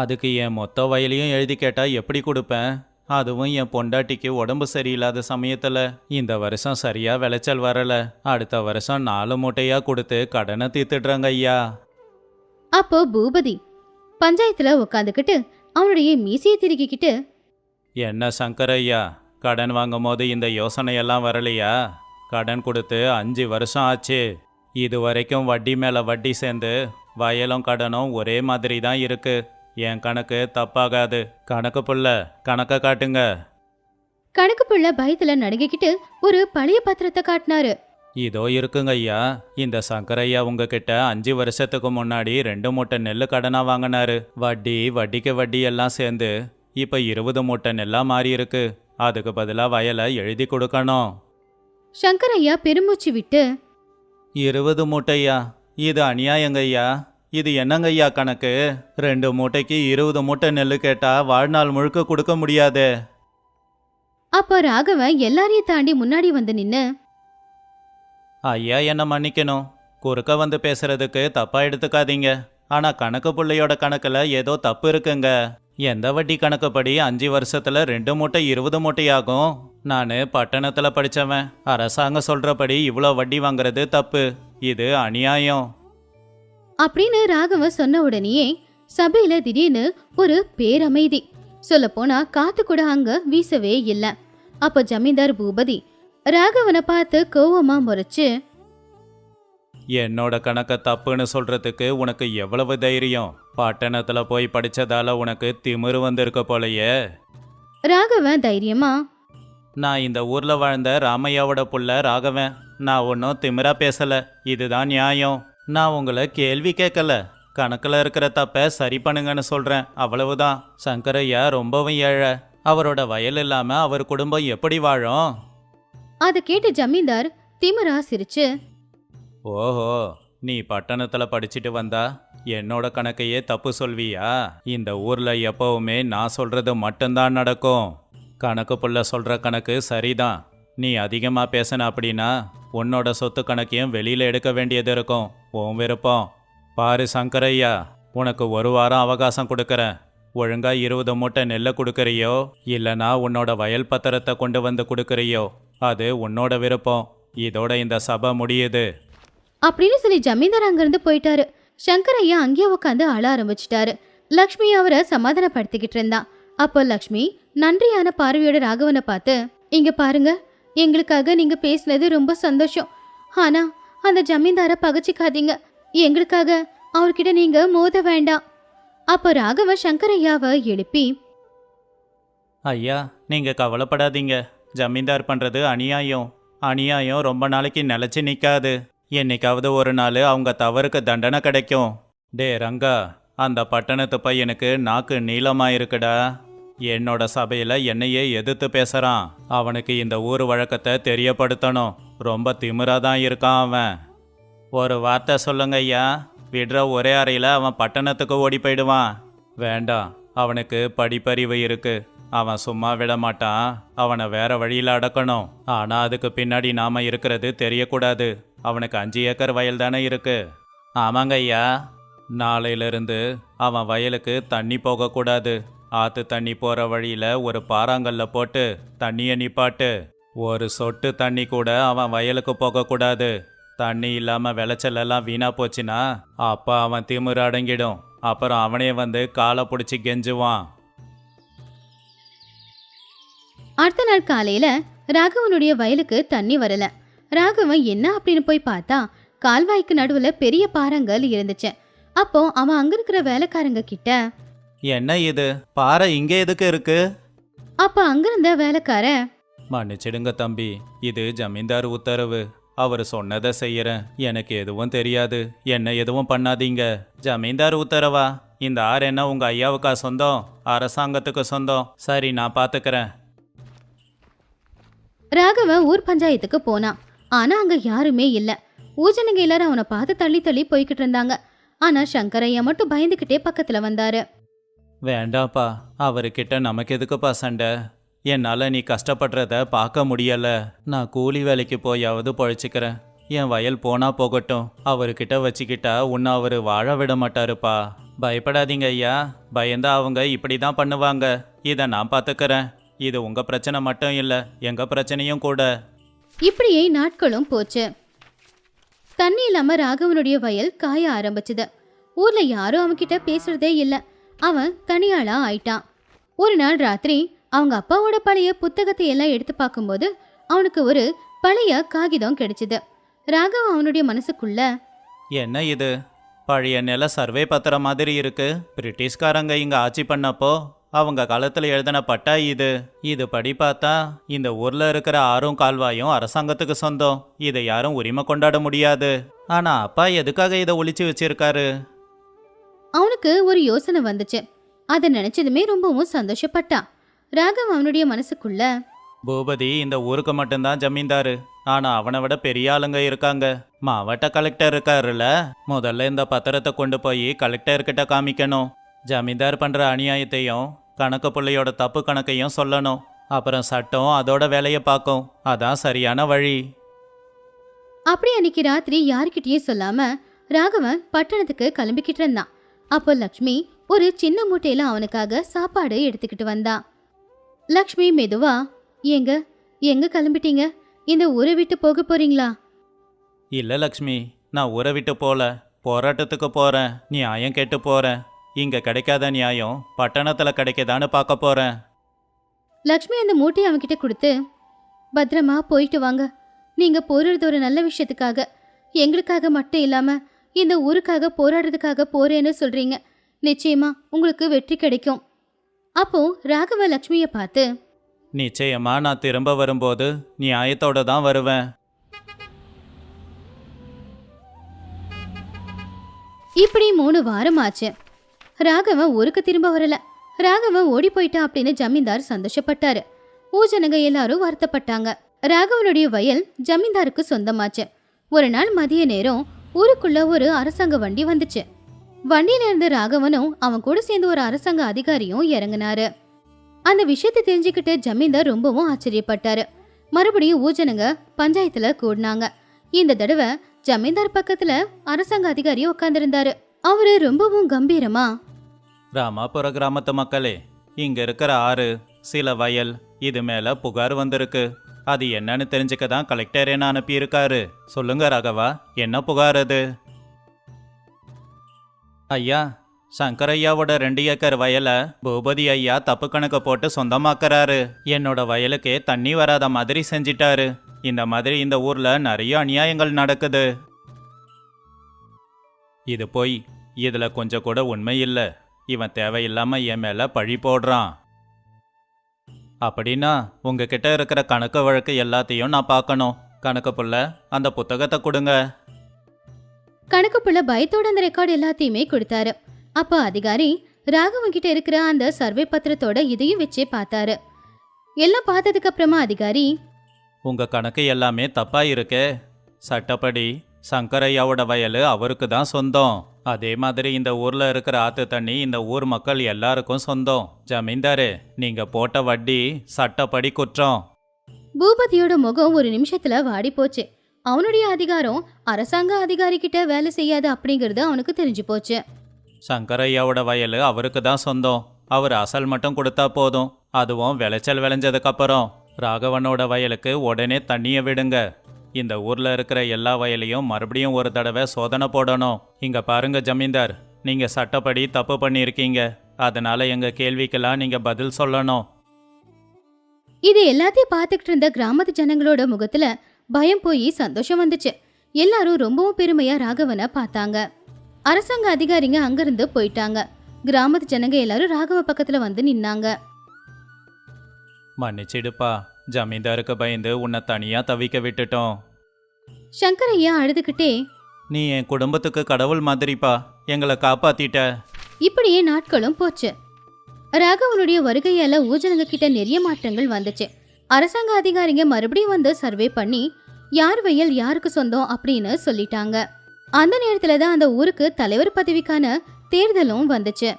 அதுக்கு என் மொத்த வயலையும் எழுதி கேட்டா எப்படி கொடுப்பேன்? அதுவும் என் பொண்டாட்டிக்கு உடம்பு சரியில்லாத சமயத்துல. இந்த வருஷம் சரியா விளைச்சல் வரல. அடுத்த வருஷம் 4 மூட்டையா கொடுத்து கடனை தீர்த்துடுறாங்க ஐயா. அப்போ பூபதி பஞ்சாயத்துல உட்காந்துக்கிட்டு அவனுடைய மீசையை திருக்கிக்கிட்டு, என்ன சங்கரையா, கடன் வாங்கும் போது இந்த யோசனையெல்லாம் வரலையா? கடன் கொடுத்து 5 வருஷம் ஆச்சு. இது வரைக்கும் வட்டி மேல வட்டி சேர்ந்து வயலும் கடனும் ஒரே மாதிரி தான் இருக்கு. என் கணக்கு தப்பாகாது. கணக்கு புள்ள, கணக்கை காட்டுங்க. கணக்கு புள்ள பயத்துல நடுங்கிக்கிட்டு ஒரு பழைய பத்திரத்தை காட்டினாரு. இதோ இருக்குங்க ஐயா. இந்த சங்கரையா உங்ககிட்ட 5 வருஷத்துக்கு முன்னாடி 2 மூட்டை நெல் கடனா வாங்கினாரு. வட்டிக்கு வட்டி எல்லாம் சேர்ந்து இப்ப 20 மூட்டை நெல்லா மாறி இருக்கு. அதுக்கு பதிலாக வயலை எழுதி கொடுக்கணும். சங்கரையா பெருமூச்சு விட்டு, 20 மூட்டையா? இது அநியாயங்க ஐயா. இது என்னங்க ஐயா கணக்கு? 2 மூட்டைக்கு 20 மூட்டை நெல் கேட்டா வாழ்நாள் முழுக்க கொடுக்க முடியாது. அப்ப ராகவன் எல்லாரையும் தாண்டி முன்னாடி வந்து நின்னு, ஐயா, என்ன மன்னிக்கணும். குறுக்க வந்து பேசுறதுக்கு தப்பா எடுத்துக்காதீங்க. ஆனா கணக்கு புள்ளையோட கணக்குல ஏதோ தப்பு இருக்குங்க. எந்த வட்டி கணக்குப்படி 5 வருஷத்துல 2 மூட்டை 20 மூட்டையாகும்? நான் பட்டணத்துல படிச்சவன். அரசாங்கம் சொல்றபடி இவ்வளோ வட்டி வாங்குறது தப்பு. இது அநியாயம் அப்படின்னு ராகவன் சொன்ன உடனேயே சபையில திடீர்னு ஒரு பேரமைதி. சொல்ல போனா காத்து கூட அங்க வீசவே இல்ல. அப்ப ஜமீன்தார் பூபதி ராகவனை பார்த்து கோவமா முறைச்சு, என்னோட கணக்கை தப்புன்னு சொல்றதுக்கு உனக்கு எவ்வளவு தைரியம்? பட்டணத்துல போய் படிச்சதால உனக்கு திமிரு வந்திருக்க போலயே. ராகவன் தைரியமா, நான் இந்த ஊர்ல வாழ்ந்த ராமையாவோட புள்ள ராகவன். நான் ஒன்றும் திமிரா பேசல. இதுதான் நியாயம். நான் உங்களை கேள்வி கேட்கல. கணக்கில் இருக்கிற தப்பை சரி பண்ணுங்கன்னு சொல்றேன், அவ்வளவுதான். சங்கரையா ரொம்பவும் ஏழை. அவரோட வயல் இல்லாம அவர் குடும்பம் எப்படி வாழும்? அதை கேட்டு ஜமீன்தார் திமிரா சிரிச்சு, ஓஹோ, நீ பட்டணத்துல படிச்சுட்டு வந்தா என்னோட கணக்கையே தப்பு சொல்வியா? இந்த ஊர்ல எப்பவுமே நான் சொல்றது மட்டும்தான் நடக்கும். கணக்கு புள்ள சொல்ற கணக்கு சரிதான். நீ அதிகமா பேசின அப்படின்னா உன்னோட சொத்து கணக்கையும் வெளியில எடுக்க வேண்டியது இருக்கும். உன் விருப்பம். பாரு சங்கரையா, உனக்கு 1 வாரம் அவகாசம் கொடுக்கறேன். ஒழுங்கா 20 மூட்டை நெல்லை கொடுக்கறியோ இல்லைனா உன்னோட வயல் பத்திரத்தை கொண்டு வந்து கொடுக்கறியோ அது உன்னோட விருப்பம். இதோட இந்த சபை முடியுது. அப்படின்னு சொல்லி ஜமீன்தார் அங்கிருந்து போயிட்டாரு. சங்கரையா அங்கேயே உட்காந்து அழ ஆரம்பிச்சிட்டாரு. லக்ஷ்மி அவரை சமாதானப்படுத்திக்கிட்டு இருந்தா. அப்போ லக்ஷ்மி நன்றியான பார்வையோட ராகவனை பார்த்து, இங்க பாருங்க, எங்களுக்காக நீங்க பேசினது ரொம்ப சந்தோஷம். ஆனா அந்த ஜமீன்தார பகச்சிக்காதீங்க. எங்களுக்காக அவர்கிட்ட நீங்க மோத வேண்டாம். அப்போ ராகவன் சங்கரையாவை எழுப்பி, ஐயா, நீங்க கவலைப்படாதீங்க. ஜமீன்தார் பண்றது அநியாயம். அநியாயம் ரொம்ப நாளைக்கு நிலைச்சு நிற்காது. என்னைக்காவது ஒரு நாள் அவங்க தவறுக்கு தண்டனை கிடைக்கும். டே ரங்கா, அந்த பட்டணத்து பையனுக்கு நாக்கு நீளமா இருக்குடா. என்னோட சபையில என்னையே எதிர்த்து பேசுறான். அவனுக்கு இந்த ஊர் வழக்கத்தை தெரியப்படுத்தணும். ரொம்ப திமிராதான் இருக்கான் அவன். ஒரு வார்த்தை சொல்லுங்க ஐயா, விடுற ஒரே அறையில் அவன் பட்டணத்துக்கு ஓடி போயிடுவான். வேண்டாம், அவனுக்கு படிப்பறிவு இருக்கு. அவன் சும்மா விட மாட்டான். அவனை வேற வழியில் அடக்கணும். ஆனால் அதுக்கு பின்னாடி நாம இருக்கிறது தெரியக்கூடாது. அவனுக்கு 5 ஏக்கர் வயல் தானே இருக்கு. ஆமாங்க ஐயா, நாளையிலிருந்து அவன் வயலுக்கு தண்ணி போகக்கூடாது. ஆற்று தண்ணி போகிற வழியில் ஒரு பாறாங்கல்ல போட்டு தண்ணியை நிப்பாட்டு. ஒரு சொட்டு தண்ணி கூட அவன் வயலுக்கு போகக்கூடாது. தண்ணி இல்லாமல் விளைச்சல் எல்லாம் வீணா போச்சுன்னா அப்போ அவன் திமிரு அடங்கிடும். அப்புறம் அவனே வந்து காலை பிடிச்சி கெஞ்சுவான். அடுத்த நாள் காலையில ராகவனுடைய வயலுக்கு தண்ணி வரல. ராகவன் என்ன அப்படின்னு போய் பார்த்தா கால்வாய்க்கு நடுவுல பெரிய பாறாங்கல் இருந்துச்சு. அப்போ அவன் அங்க இருக்கிற வேலைக்காரங்க கிட்ட, என்ன இது பாறை இங்கே எதுக்கு இருக்கு? அப்ப அங்கிருந்த வேலைக்காரன், மன்னிச்சிடுங்க தம்பி, இது ஜமீன்தார் உத்தரவு. அவர் சொன்னதை செய்யறேன். எனக்கு எதுவும் தெரியாது. என்ன எதுவும் பண்ணாதீங்க. ஜமீன்தார் உத்தரவா? இந்த ஆறு என்ன உங்க ஐயாவுக்கா சொந்தம்? அரசாங்கத்துக்கு சொந்தம். சரி, நான் பாத்துக்கிறேன். ராகவன் ஊர் பஞ்சாயத்துக்கு போனான். ஆனா அங்க யாருமே இல்ல. ஊஜனங்க எல்லாரும் அவனை பார்த்து தள்ளி தள்ளி போய்கிட்டு இருந்தாங்க. ஆனா சங்கரையா மட்டும் பயந்துகிட்டே பக்கத்துல வந்தாரு. வேண்டாப்பா, அவர்கிட்ட நமக்கு எதுக்குப்பா சண்டை? என்னால் நீ கஷ்டப்படுறத பார்க்க முடியல. நான் கூலி வேலைக்கு போயாவது பொழைச்சிக்கிறேன். என் வயல் போனா போகட்டும். அவர்கிட்ட வச்சுக்கிட்டா உன்னை அவர் வாழ விட மாட்டாருப்பா. பயப்படாதீங்க ஐயா, பயந்தா அவங்க இப்படி தான் பண்ணுவாங்க. இதை நான் பார்த்துக்கிறேன். இது உங்க பிரச்சனை மட்டும் இல்லை, எங்க பிரச்சனையும் கூட. இப்படியே நாட்களும் போச்சு. தண்ணி இல்லாம ராகவனுடைய வயல் காய ஆரம்பிச்சுது. ஊர்ல யாரும் அவன்கிட்ட பேசுறதே இல்ல. அவன் தனியாளா ஆயிட்டான். ஒரு நாள் ராத்திரி அவங்க அப்பாவோட பழைய புத்தகத்தை எல்லாம் எடுத்து பார்க்கும்போது அவனுக்கு ஒரு பழைய காகிதம் கிடைச்சது. ராகவன் அவனுடைய மனசுக்குள்ள, என்ன இது? பழைய நில சர்வே பத்திரம் மாதிரி இருக்கு. பிரிட்டிஷ்காரங்க இங்க ஆட்சி பண்ணப்போ அவங்க காலத்தில் எழுதின பட்டா இது. இது படி பார்த்தா இந்த ஊர்ல இருக்கிற ஆறும் கால்வாயும் அரசாங்கத்துக்கு சொந்தம். இதை யாரும் உரிமை கொண்டாட முடியாது. ஆனா அப்பா எதுக்காக இதை ஒளிச்சு வச்சிருக்காரு? அவனுக்கு ஒரு யோசனை வந்துச்சு. அதை நினைச்சதுமே ரொம்பவும் சந்தோஷப்பட்டான். ராகவ் அவனுடைய மனசுக்குள்ள, பூபதி இந்த ஊருக்கு மட்டும்தான் ஜமீன்தாரு. ஆனா அவனை விட பெரிய ஆளுங்க இருக்காங்க. மாவட்ட கலெக்டர் இருக்காருல்ல, முதல்ல இந்த பத்திரத்தை கொண்டு போய் கலெக்டர்கிட்ட காமிக்கணும். ஜமீன்தார் பண்ற அநியாயத்தையும் கணக்கு பிள்ளையோட தப்பு கணக்கையும் சொல்லணும். அப்புறம் சட்டம் அதோட வேலையை பார்க்கும். அதான் சரியான வழி. அப்படி அன்னைக்கு ராத்திரி யாருக்கிட்டயும் சொல்லாம ராகவன் பட்டணத்துக்கு கிளம்பிக்கிட்டு இருந்தான். அப்போ லக்ஷ்மி ஒரு சின்ன மூட்டையில அவனுக்காக சாப்பாடு எடுத்துக்கிட்டு வந்தா. லக்ஷ்மி மெதுவா, எங்க எங்க கிளம்பிட்டீங்க? இந்த ஊரை விட்டு போக போறீங்களா? இல்ல லக்ஷ்மி, நான் ஊரை விட்டு போல. போராட்டத்துக்கு போறேன். நியாயம் கேட்டு போறேன். இங்க கிடைக்காத நியாயம் பட்டணத்துல கிடைக்கதான்னு பார்க்க போறேன். லக்ஷ்மி அந்த மூட்டையை அவன்கிட்ட கொடுத்து, பத்திரமா போயிட்டு வாங்க. நீங்க போறது ஒரு நல்ல விஷயத்துக்காக, எங்களுக்காக மட்டும் இல்லாம இந்த ஊருக்காக போராடுறதுக்காக போறேன்னு சொல்றீங்க. நிச்சயமா உங்களுக்கு வெற்றி கிடைக்கும். அப்போ ராகவ லக்ஷ்மியை பார்த்து, நிச்சயமா நான் திரும்ப வரும்போது நியாயத்தோட தான் வருவேன். இப்படி 3 வாரம் ஆச்சு. ராகவன் ஊருக்கு திரும்ப வரல. ராகவன் ஓடி போயிட்டான் அப்படின்னு ஜமீன்தார் சந்தோஷப்பட்டாரு. ஊஜனங்க எல்லாரும் வருத்தப்பட்டாங்க. ராகவனுடைய வயல் ஜமீன்தாருக்கு சொந்தமாச்சு. ஒரு நாள் மதிய நேரம் ஊருக்குள்ள ஒரு அரசாங்க வண்டி வந்துச்சு. வண்டியில இருந்து ராகவனும் அவன் கூட சேர்ந்து ஒரு அரசாங்க அதிகாரியும் இறங்குனாரு. அந்த விஷயத்தை தெரிஞ்சுக்கிட்டு ஜமீன்தார் ரொம்பவும் ஆச்சரியப்பட்டாரு. மறுபடியும் ஊஜனங்க பஞ்சாயத்துல கூடினாங்க. இந்த தடவை ஜமீன்தார் பக்கத்துல அரசாங்க அதிகாரி உட்கார்ந்திருந்தாரு. அவரு ரொம்பவும் கம்பீரமா, ராமாபுர கிராமத்து மக்களே, இங்க இருக்கிற ஆறு, சில வயல், இது மேல புகார் வந்திருக்கு. அது என்னன்னு தெரிஞ்சுக்க தான் கலெக்டர் என்ன அனுப்பியிருக்காரு. சொல்லுங்க ராகவா, என்ன புகார் அது? ஐயா, சங்கரையாவோட 2 ஏக்கர் வயலை பூபதி ஐயா தப்பு கணக்கு போட்டு சொந்தமாக்குறாரு. என்னோட வயலுக்கே தண்ணி வராத மாதிரி செஞ்சிட்டாரு. இந்த மாதிரி இந்த ஊர்ல நிறைய அநியாயங்கள் நடக்குது. இது போய் இதுல கொஞ்சம் கூட உண்மை இல்ல. இவன் தேவையில்லாம என் மேல பழி போடுறான். அப்படின்னா உங்ககிட்ட இருக்கிற கணக்கு வழக்கு எல்லாத்தையும் நான் பார்க்கணும். கணக்கு புள்ள, அந்த புத்தகத்தை கொடுங்க. கணக்கு புள்ள பயத்தோட அந்த ரெக்கார்டு எல்லாத்தையுமே கொடுத்தாரு. அப்ப அதிகாரி ராகவன் கிட்ட இருக்கிற அந்த சர்வே பத்திரத்தோட இதையும் வச்சே பார்த்தாரு. எல்லாம் பார்த்ததுக்கு அப்புறமா அதிகாரி, உங்க கணக்கு எல்லாமே தப்பா இருக்கே. சட்டப்படி சங்கரையாவோட வயல் அவருக்கு தான் சொந்தம். அதே மாதிரி இந்த ஊர்ல இருக்கிற ஆத்து தண்ணி இந்த ஊர் மக்கள் எல்லாருக்கும் சொந்தம். ஜமீன்தாரு, நீங்க போட்ட வட்டி சட்டப்படி குற்றம். பூபதியோட முகம் ஒரு நிமிஷத்துல வாடி போச்சு. அவனுடைய அதிகாரம் அரசாங்க அதிகாரி கிட்ட வேலை செய்யாது அப்படிங்கறது அவனுக்கு தெரிஞ்சு போச்சு. சங்கரையாவோட வயல் அவருக்கு தான் சொந்தம். அவர் அசல் மட்டும் கொடுத்தா போதும். அதுவும் விளைச்சல் விளைஞ்சதுக்கு அப்புறம் ராகவனோட வயலுக்கு உடனே தண்ணியை விடுங்க. இந்த ஊர்ல இருக்கிற எல்லா வயலையும் மறுபடியும் ஒரு தடவை சோதனை போடணும். இங்க பாருங்க ஜமீன்தார், நீங்க சட்டப்படி தப்பு பண்ணியிருக்கீங்க. அதனால எங்க கேள்விக்கெல்லாம் நீங்க பதில் சொல்லணும். இது எல்லாத்தையும் பார்த்துக்கிட்டு இருந்த கிராமத்து ஜனங்களோட முகத்துல பயம் போய் சந்தோஷம் வந்துச்சு. எல்லாரும் ரொம்பவும் பெருமையா ராகவனை பார்த்தாங்க. அரசாங்க அதிகாரிங்க அங்கிருந்து போயிட்டாங்க. கிராமத்து ஜனங்க எல்லாரும் ராகவ பக்கத்துல வந்து நின்னாங்க. மன்னிச்சிடுப்பா, ஜமீன்தாருக்கு பயந்து உன்னை தனியா தவிக்க விட்டுட்டோம். சங்கரையா அழுதுகிட்டே, நீ என் குடும்பத்துக்கு கடவுள் மாதிரிப்பா, எங்களை காப்பாத்திட்ட. இப்படியே நாட்களும் போச்சு. ராகவனுடைய வருகையால ஊஜனங்க கிட்ட நிறைய மாற்றங்கள் வந்துச்சு. அரசாங்க அதிகாரிங்க மறுபடியும் வந்து சர்வே பண்ணி யார் வயல் யாருக்கு சொந்தம் அப்படின்னு சொல்லிட்டாங்க. அந்த நேரத்துல தான் அந்த ஊருக்கு தலைவர் பதவிக்கான தேர்தலும் வந்துச்சு.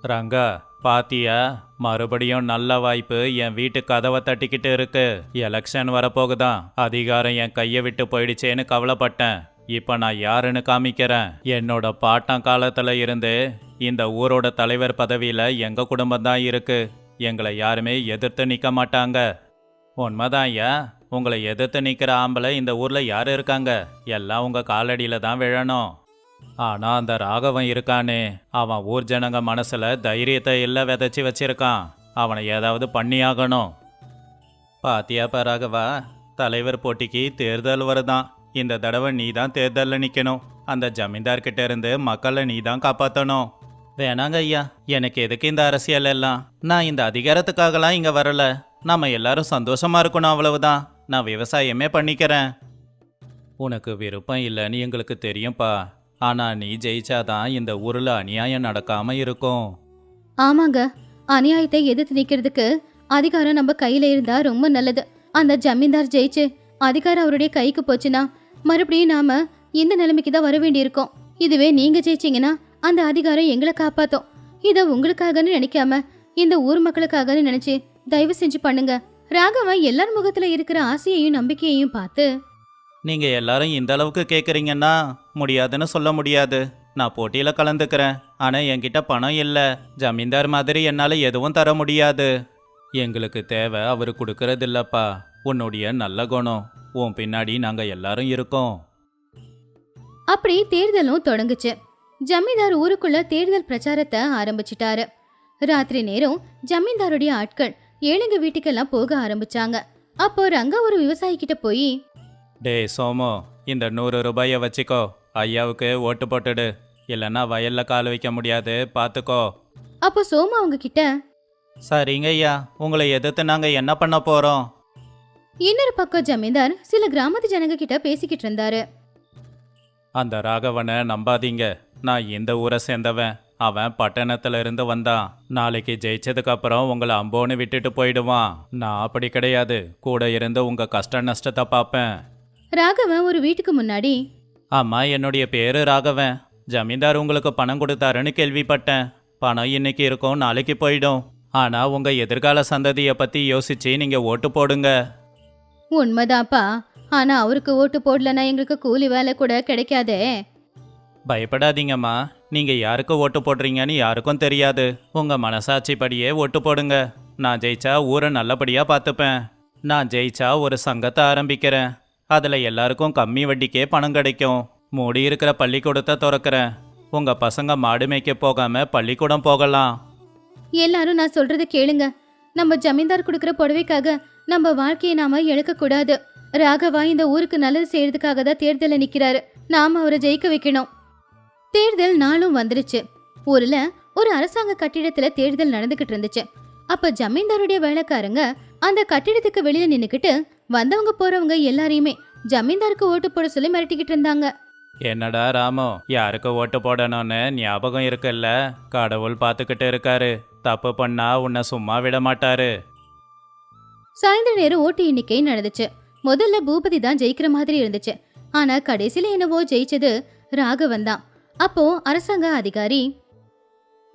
ரங்கா, பாத்தியா, மறுபடியும் நல்ல வாய்ப்பு என் வீட்டு கதவை தட்டிக்கிட்டு இருக்கு. எலெக்ஷன் வரப்போகுதான். அதிகாரம் என் கையை விட்டு போயிடுச்சேன்னு கவலைப்பட்டேன். இப்ப நான் யாருன்னு காமிக்கிறேன். என்னோட பாட்டம் காலத்துல இருந்து இந்த ஊரோட தலைவர் பதவியில எங்க குடும்பம் தான் இருக்கு. எங்களை யாருமே எதிர்த்து நிக்க மாட்டாங்க. உண்மைதான் ஐயா, உங்களை எதிர்த்து நிக்கிற ஆம்பளை இந்த ஊர்ல யாரு இருக்காங்க? எல்லாம் உங்க காலடியில தான் விழணும். ஆனா அந்த ராகவன் இருக்கானே, அவன் ஊர் ஜனங்க மனசுல தைரியத்தை எல்லாம் விதைச்சி வச்சிருக்கான். அவனை ஏதாவது பண்ணியாகணும். பாத்தியாப்பா ராகவா, தலைவர் போட்டிக்கு தேர்தல் வருதான். இந்த தடவை நீ தான் தேர்தலில் நிற்கணும். அந்த ஜமீன்தார்கிட்ட இருந்து மக்களை நீ தான் காப்பாற்றணும். வேணாங்க ஐயா, எனக்கு எதுக்கு இந்த அரசியல் எல்லாம்? நான் இந்த அதிகாரத்துக்காகலாம் இங்கே வரல. நம்ம எல்லாரும் சந்தோஷமா இருக்கணும், அவ்வளவுதான். நான் விவசாயமே பண்ணிக்கிறேன். உனக்கு விருப்பம் இல்லைன்னு எங்களுக்கு தெரியும்ப்பா. ஆனா நீ ஜெயிச்சாதான் இந்த ஊர்ல அநியாயம் நடக்காம இருக்கும். ஆமாங்க, அநியாயத்தை எதிர்த்து நிக்கிறதுக்கு அதிகாரம் நம்ம கையில இருந்தா ரொம்ப நல்லது. அந்த ஜமீன்தார் ஜெயிச்சு அதிகாரம் அவருடைய கைக்கு போச்சுன்னா மறுபடியும் நாம இந்த நிலைமைக்கு தான் வர வேண்டியிருக்கோம். இதுவே நீங்க ஜெயிச்சீங்கன்னா அந்த அதிகாரம் எங்களை காப்பாத்தோம். இதை உங்களுக்காகன்னு நினைக்காம இந்த ஊர் மக்களுக்காகன்னு நினைச்சு தயவு செஞ்சு பண்ணுங்க. ராகவன் எல்லார் முகத்துல இருக்கிற ஆசையையும் நம்பிக்கையையும் பார்த்து, நீங்க எல்லாரும் இந்த அளவுக்கு கேட்குறீங்கன்னா முடியாதுன்னு சொல்ல முடியாது. நான் போட்டியில கலந்துக்கிறேன். ஆனா என்கிட்ட பணம் இல்லை. ஜமீன்தார் மாதிரி என்னால எதுவும் தர முடியாது. எங்களுக்கு தேவை அவர் கொடுக்கறது இல்லப்பா, உன்னுடைய நல்ல குணம். உன் பின்னாடி நாங்க எல்லாரும் இருக்கோம். அப்படி தேர்தலும் தொடங்குச்சு. ஜமீன்தார் ஊருக்குள்ள தேர்தல் பிரச்சாரத்தை ஆரம்பிச்சிட்டாரு. ராத்திரி நேரம் ஜமீன்தாருடைய ஆட்கள் ஏழைங்க வீட்டுக்கெல்லாம் போக ஆரம்பிச்சாங்க. அப்போ ரங்கா ஒரு விவசாயி கிட்ட போய், டேய் சோமு, இந்த 100 ரூபாயை வச்சுக்கோ. ஐயாவுக்கு ஓட்டு போட்டுடு. இல்லைன்னா வயல்ல கால் வைக்க முடியாது, பார்த்துக்கோ. அப்போ சோமு அவங்க கிட்ட, சரிங்க ஐயா, உங்களை எதிர்த்து நாங்க என்ன பண்ண போறோம்? இன்னொரு பக்கம் ஜமீன்தார் சில கிராமத்து ஜனங்க கிட்ட பேசிக்கிட்டு இருந்தாரு. அந்த ராகவனை நம்பாதீங்க. நான் இந்த ஊரை சேர்ந்தவன். அவன் பட்டணத்துல இருந்து வந்தான். நாளைக்கு ஜெயிச்சதுக்கு அப்புறம் உங்களை அம்போன்னு விட்டுட்டு போயிடுவான். நான் அப்படி கிடையாது, கூட இருந்து உங்க கஷ்ட நஷ்டத்தை பார்ப்பேன். ராகவன் ஒரு வீட்டுக்கு முன்னாடி, அம்மா, என்னுடைய பேரு ராகவன். ஜமீன்தார் உங்களுக்கு பணம் கொடுத்தாருன்னு கேள்விப்பட்டேன். பணம் இன்னைக்கு இருக்கும், நாளைக்கு போயிடும். ஆனா உங்க எதிர்கால சந்ததியை பத்தி யோசிச்சு நீங்க ஓட்டு போடுங்க. உண்மைதான்ப்பா, ஆனா அவருக்கு ஓட்டு போடலன்னா எங்களுக்கு கூலி வேலை கூட கிடைக்காதே. பயப்படாதீங்கம்மா, நீங்க யாருக்கு ஓட்டு போடுறீங்கன்னு யாருக்கும் தெரியாது. உங்க மனசாட்சிப்படியே ஓட்டு போடுங்க. நான் ஜெயிச்சா ஊரை நல்லபடியா பார்த்துப்பேன். நான் ஜெயிச்சா ஒரு சங்கத்தை ஆரம்பிக்கிறேன். அதுல எல்லாருக்கும் கம்மி வட்டிக்கே பணம் கிடைக்கும். மூடி இருக்கிற பள்ளிக்கூடத்தை திறக்கிறேன். உங்க பசங்க மாடு மேய்க்க போகாம பள்ளிக்கூடம் போகலாம். எல்லாரும் நான் சொல்றத கேளுங்க. நம்ம ஜமீன்தார் கொடுக்கிற புடவைக்காக நம்ம வாழ்க்கையை நாம இழக்க கூடாது. ராகவா இந்த ஊருக்கு நல்லது செய்யறதுக்காக தான் தேர்தல நிக்கிறாரு. நாம அவரை ஜெயிக்க வைக்கணும். தேர்தல் நாளும் வந்துருச்சு. ஊர்ல ஒரு அரசாங்க கட்டிடத்துல தேர்தல் நடந்துகிட்டு இருந்துச்சு. அப்ப ஜமீன்தாருடைய வேலைக்காரங்க அந்த கட்டிடத்துக்கு வெளியில நின்னுக்கிட்டு வந்தவங்க போறவங்க எல்லாரையுமே ஜமீன்தாருக்கு ஓட்டு போட சொல்லி மிரட்டிக்கிட்டு இருந்தாங்க. என்னடா ராமு, யாருக்கு ஓட்டு போடணும்னு ஞாபகம் இருக்குல்ல? கடவுள் பார்த்துக்கிட்டு இருக்காரு. தப்பு பண்ணா உன்னை சும்மா விட மாட்டாரு. சாயந்தர நேரம் ஓட்டு எண்ணிக்கை நடந்துச்சு. முதல்ல பூபதி தான் ஜெயிக்கிற மாதிரி இருந்துச்சு. ஆனா கடைசியில என்னவோ ஜெயிச்சது ராகவன் தான். அப்போ அரசாங்க அதிகாரி,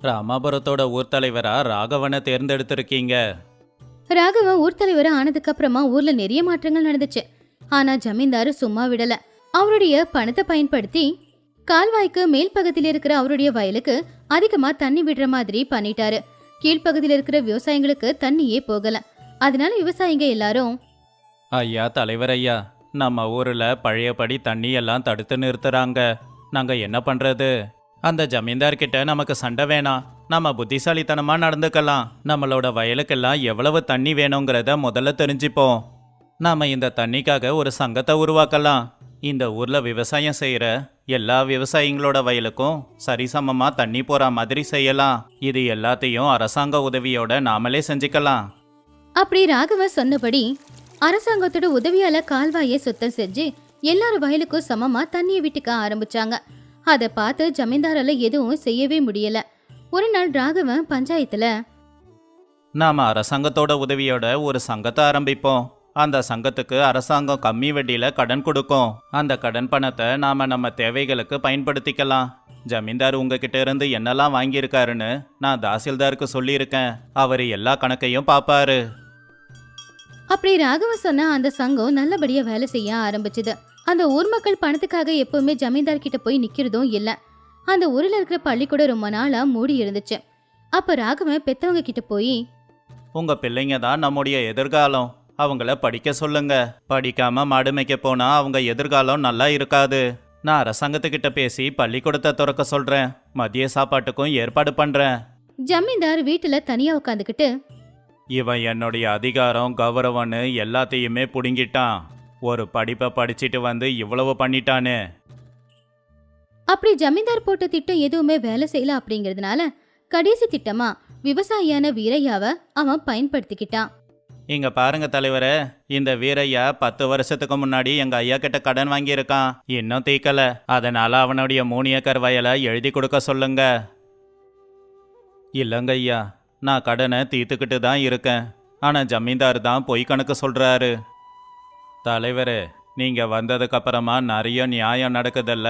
ராமாபுரத்தோட ஊர் தலைவரா ராகவனை தேர்ந்தெடுத்திருக்கீங்க. ராகவன் ஊர் தலைவர் ஆனதுக்கு அப்புறமா ஊர்ல நிறைய மாற்றங்கள் நடந்துச்சு. ஆனா ஜமீன்தாரு சும்மா விடல. அவருடைய பணத்தை பயன்படுத்தி கால்வாய்க்கு மேல் பகுதியில் இருக்கிற அவருடைய வயலுக்கு அதிகமா தண்ணி விடுற மாதிரி பண்ணிட்டாரு. கீழ்ப்பகுதியில் இருக்கிற விவசாயிங்களுக்கு தண்ணியே போகல. அதனால விவசாயிங்க எல்லாரும், ஐயா தலைவர் ஐயா, நம்ம ஊர்ல பழையபடி தண்ணி எல்லாம் தடுத்து நிறுத்துறாங்க. நாங்க என்ன பண்றது? அந்த ஜமீன்தார்கிட்ட நமக்கு சண்டை வேணாம். நம்ம புத்திசாலித்தனமா நடந்துக்கலாம். நம்மளோட வயலுக்கெல்லாம் எவ்வளவு தண்ணி வேணுங்கிறத முதல்ல தெரிஞ்சுப்போம். நாம இந்த தண்ணிக்காக ஒரு சங்கத்தை உருவாக்கலாம். இந்த ஊர்ல விவசாயம் செய்யற எல்லா விவசாயிங்களோட வயலுக்கும் சரிசமமா தண்ணி போற மாதிரி செய்யலாம். இது எல்லாத்தையும் அரசாங்க உதவியோட நாமளே செஞ்சுக்கலாம். அப்படி ராகவன் சொன்னபடி அரசாங்கத்தோட உதவியால கால்வாயை சுத்தம் செஞ்சு எல்லாரும் வயலுக்கும் சமமா தண்ணியை விட்டுக்க ஆரம்பிச்சாங்க. அதை பார்த்து ஜமீன்தாரால எதுவும் செய்யவே முடியல. ஒரு நாள் ராகவன் பஞ்சாயத்துல, நாம அரசாங்கத்தோட உதவியோட ஒரு சங்கத்தை ஆரம்பிப்போம். அந்த சங்கத்துக்கு அரசாங்கம் கம்மி வட்டியில கடன் கொடுக்கும். அந்த கடன் பணத்தை நாம நம்ம தேவைகளுக்கு பயன்படுத்திக்கலாம். ஜமீன்தார் உங்ககிட்ட இருந்து என்னெல்லாம் வாங்கியிருக்காருன்னு நான் தாசில்தாருக்கு சொல்லியிருக்கேன். அவர் எல்லா கணக்கையும் பார்ப்பாரு. அப்படி ராகவன் சொன்ன அந்த சங்கம் நல்லபடியா வேலை செய்ய ஆரம்பிச்சுது. அந்த ஊர் மக்கள் பணத்துக்காக எப்பவுமே ஜமீன்தார் கிட்ட போய் நிக்கிறதும் இல்ல. அந்த ஊர்ல இருக்கிற பள்ளிக்கூடம் ரொம்ப நாளா மூடி இருந்துச்சு. அப்ப ராகவன் பெத்தவங்க கிட்ட போய், உங்க பிள்ளைங்க தான் நம்முடைய எதிர்காலம். அவங்கள படிக்க சொல்லுங்க. படிக்காம மாடு மேய்க்க போனா அவங்க எதிர்காலம் நல்லா இருக்காது. நான் அரசாங்கத்துக்கிட்ட பேசி பள்ளிக்கூடத்தை திறக்க சொல்றேன். மதிய சாப்பாட்டுக்கும் ஏற்பாடு பண்றேன். ஜமீன்தார் வீட்டுல தனியா உட்காந்துக்கிட்டு, இவன் என்னுடைய அதிகாரம் கௌரவம்னு எல்லாத்தையுமே புடுங்கிட்டான். ஒரு படிப்பை படிச்சுட்டு வந்து இவ்வளவு பண்ணிட்டானே. அப்படி ஜமீன்தார் போட்ட திட்டம் எதுவுமே வேலை செய்யல. அப்படிங்கறதுனால கடைசி திட்டமா விவசாயியான வீரையாவை அவன் பயன்படுத்திக்கிட்டான். இங்க பாருங்க தலைவரே, இந்த வீரையா 10 வருஷத்துக்கு முன்னாடி எங்க ஐயா கிட்ட கடன் வாங்கியிருக்கான். இன்னும் தீக்கல. அதனால அவனுடைய 3 ஏக்கர் வயலை எழுதி கொடுக்க சொல்லுங்க. இல்லங்க ஐயா, நான் கடனை தீர்த்துக்கிட்டு தான் இருக்கேன். ஆனா ஜமீன்தார் தான் பொய் கணக்கு சொல்றாரு. தலைவரே, நீங்க வந்ததுக்கு அப்புறமா நிறைய நியாயம் நடக்குதல்ல.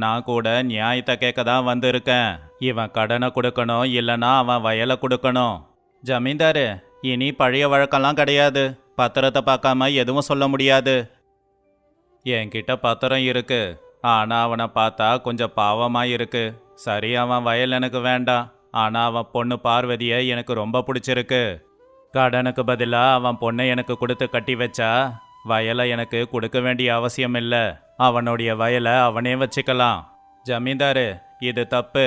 நான் கூட நியாயத்தை கேட்க தான் வந்திருக்கேன். இவன் கடனை கொடுக்கணும், இல்லைன்னா அவன் வயலை கொடுக்கணும். ஜமீன்தாரு, இனி பழைய வழக்கெல்லாம் கிடையாது. பத்திரத்தை பார்க்காம எதுவும் சொல்ல முடியாது. என்கிட்ட பத்திரம் இருக்கு. ஆனா அவனை பார்த்தா கொஞ்சம் பாவமா இருக்கு. சரி, அவன் வயல் எனக்கு வேண்டாம். ஆனா அவன் பொண்ணு பார்வதியை எனக்கு ரொம்ப பிடிச்சிருக்கு. கடனுக்கு பதிலாக அவன் பொண்ணை எனக்கு கொடுத்து கட்டி வச்சா வயலை எனக்கு கொடுக்க வேண்டிய அவசியம் இல்லை. அவனுடைய வயலை அவனே வச்சுக்கலாம். ஜமீன்தாரு, இது தப்பு.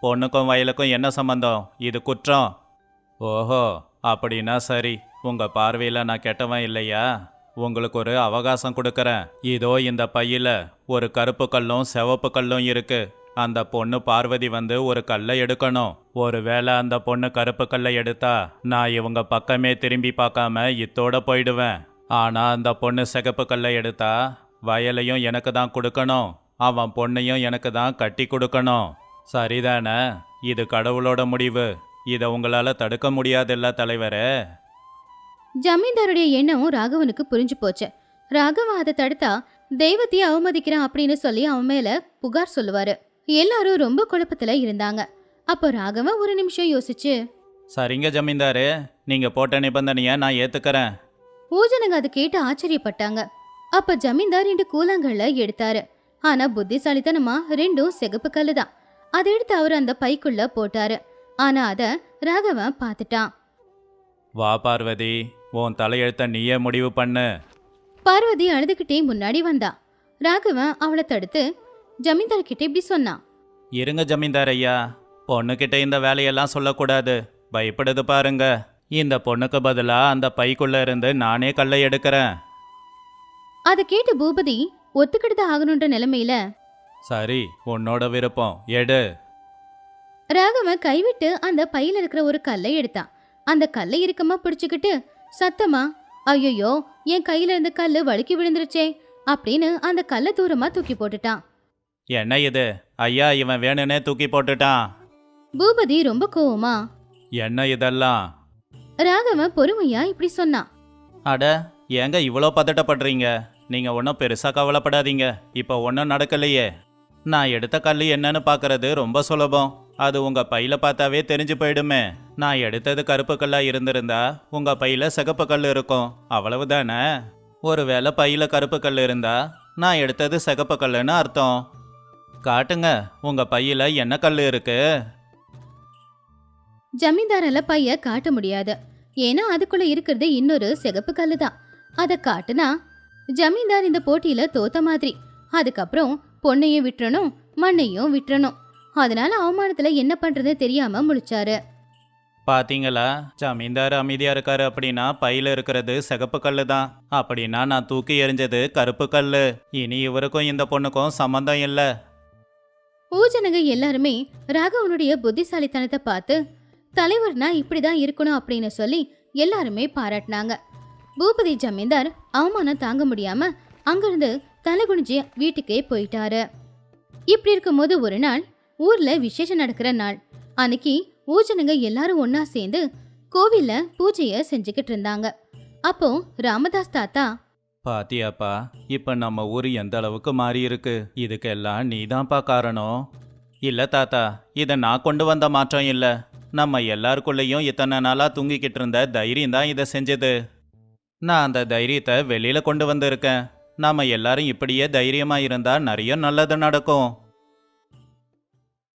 பொண்ணுக்கும் வயலுக்கும் என்ன சம்பந்தம்? இது குற்றம். ஓஹோ, அப்படின்னா சரி. உங்க பார்வையில் நான் கெட்டவன் இல்லையா? உங்களுக்கு ஒரு அவகாசம் கொடுக்கறேன். இதோ இந்த பையில ஒரு கருப்பு கல்லும் சிவப்பு கல்லும் இருக்கு. அந்த பொண்ணு பார்வதி வந்து ஒரு கல்லை எடுக்கணும். ஒருவேளை அந்த பொண்ணு கருப்பு கல்லை எடுத்தா நான் இவங்க பக்கமே திரும்பி பார்க்காம இத்தோட போயிடுவேன். ஆனா அந்த பொண்ணு சிகப்பு கல்லை எடுத்தா வயலையும் எனக்கு தான் கொடுக்கணும். அவன் பொண்ணையும் எனக்கு தான் கட்டி கொடுக்கணும். சரிதானே? இது கடவுளோட முடிவு. இதை உங்களால தடுக்க முடியாதுல்ல தலைவரே. ஜமீன்தாருடைய எண்ணம் ராகவனுக்கு புரிஞ்சு போச்சு. ராகவன் அதை தடுத்தா தெய்வத்தையே அவமதிக்கிறான் அப்படின்னு சொல்லி அவன் மேல புகார் சொல்லுவாரு. எல்லாரும் ரொம்ப குழப்பத்துல இருந்தாங்க. அப்போ ராகவன் ஒரு நிமிஷம் யோசிச்சு, சரிங்க ஜமீன்தாரு, நீங்க போட்ட நிபந்தனைய நான் ஏத்துக்கறேன். ஊஜனங்க அதை கேட்டு ஆச்சரியப்பட்டாங்க. அப்ப ஜமீன்தார் 2 கூழாங்கல்ல எடுத்தாரு. ஆனா புத்திசாலித்தனமா 2ம் சிகப்பு கல்லு தான். அதை எடுத்து அவர் அந்த பைக்குள்ள போட்டாரு. ஆனா அத ராகவன் பார்த்துட்டான். வா பார்வதி, உன் தலையெழுத்த நீயே முடிவு பண்ணு. பார்வதி அழுதுகிட்டே முன்னாடி வந்தா. ராகவன் அவளை தடுத்து ஜமீன்தார் கிட்ட இப்படி சொன்னான். இருங்க ஜமீன்தார் ஐயா, பொண்ணுக்கிட்ட இந்த வேலையெல்லாம் சொல்லக்கூடாது. பயப்படுது பாருங்க. இந்த பொண்ணுக்கு பதிலா அந்த பைக்குள்ள இருந்து நானே கல்லை எடுக்கிறேன். அதை கேட்டு பூபதி ஒத்துக்கிட்டு ஆகணுன்ற நிலைமையில, சரி, உன்னோட விருப்பம், எடு. ராகவன் கைவிட்டு அந்த பையில இருக்கிற ஒரு கல்லை எடுத்தான். அந்த கல்லை இறுக்கமா பிடிச்சுக்கிட்டு சத்தமா, ஐயோ என் கையில இருந்த கல்லு வழுக்கி விழுந்துருச்சே அப்படின்னு அந்த கல்லை தூரமா தூக்கி போட்டுட்டான். என்ன இது ஐயா, இவன் வேணுனே தூக்கி போட்டுட்டான். பூபதி ரொம்ப கோவமா, என்ன இதெல்லாம்? ராகவன் பொறுமையா இப்படி சொன்னான். அட, ஏங்க இவ்வளோ பதட்டப்படுறீங்க? நீங்கள் ஒன்றும் பெருசாக கவலைப்படாதீங்க. இப்போ ஒன்றும் நடக்கலையே. நான் எடுத்த கல் என்னன்னு பார்க்கறது ரொம்ப சுலபம். அது உங்கள் பையில் பார்த்தாவே தெரிஞ்சு போயிடுமே. நான் எடுத்தது கருப்பு கல்லாக இருந்திருந்தா உங்கள் பையில் சிகப்பு கல் இருக்கும், அவ்வளவுதானே. ஒருவேளை பையில் கருப்பு கல் இருந்தா நான் எடுத்தது சிகப்பு கல்லுன்னு அர்த்தம். காட்டுங்க, உங்கள் பையில் என்ன கல் இருக்கு? ஜமீன்தாரால பைய காட்ட முடியாது. ஏன்னா அதுக்குள்ள இருக்கிறது இன்னொரு சிகப்பு கல்லு தான். அதை காட்டுனா ஜமீன்தார் இந்த போட்டியில தோத்த மாதிரி. அதுக்கப்புறம் பொண்ணையும் விட்டுறணும், மண்ணையும் விட்டுறணும். அதனால அவமானத்துல என்ன பண்றது தெரியாம முழிச்சாரு. பாத்தீங்களா, ஜமீன்தார் அமைதியா இருக்காரு அப்படின்னா பையில இருக்கிறது சிகப்பு கல்லு தான். அப்படின்னா நான் தூக்கி எறிஞ்சது கருப்பு கல்லு. இனி இவருக்கும் இந்த பொண்ணுக்கும் சம்மந்தம் இல்லை. ஊஜனங்க எல்லாருமே ராகவனுடைய புத்திசாலித்தனத்தை பார்த்து தலைவர்னா இப்படிதான் இருக்கணும் அப்படின்னு சொல்லி எல்லாருமே பாராட்டினாங்க. பூபதி ஜமீன்தார் அவமானம் தாங்க முடியாம அங்கிருந்து தலை குனிஞ்சு வீட்டுக்கே போயிட்டாரு. இப்படி இருக்கும்போது ஒரு நாள் ஊர்ல விசேஷம் நடக்கிற நாள். அன்னைக்கு ஊஜனங்க எல்லாரும் ஒன்னா சேர்ந்து கோவில்ல பூஜைய செஞ்சுக்கிட்டு இருந்தாங்க. அப்போ ராமதாஸ் தாத்தா, பாத்தியாப்பா, இப்ப நம்ம ஊர் எந்த அளவுக்கு மாறி இருக்கு. இதுக்கெல்லாம் நீதான்ப்பா காரணம். இல்ல தாத்தா, இதை நான் கொண்டு வந்த மாற்றம் இல்ல. நம்ம எல்லாருக்குள்ளேயும் இத்தனை நாளா தூங்கிக்கிட்டு இருந்த தைரியம் தான் இதை செஞ்சது. நான் அந்த தைரியத்தை வெளியில கொண்டு வந்திருக்கேன். நாம எல்லாரும் இப்படியே தைரியமா இருந்தா நிறைய நல்லது நடக்கும்.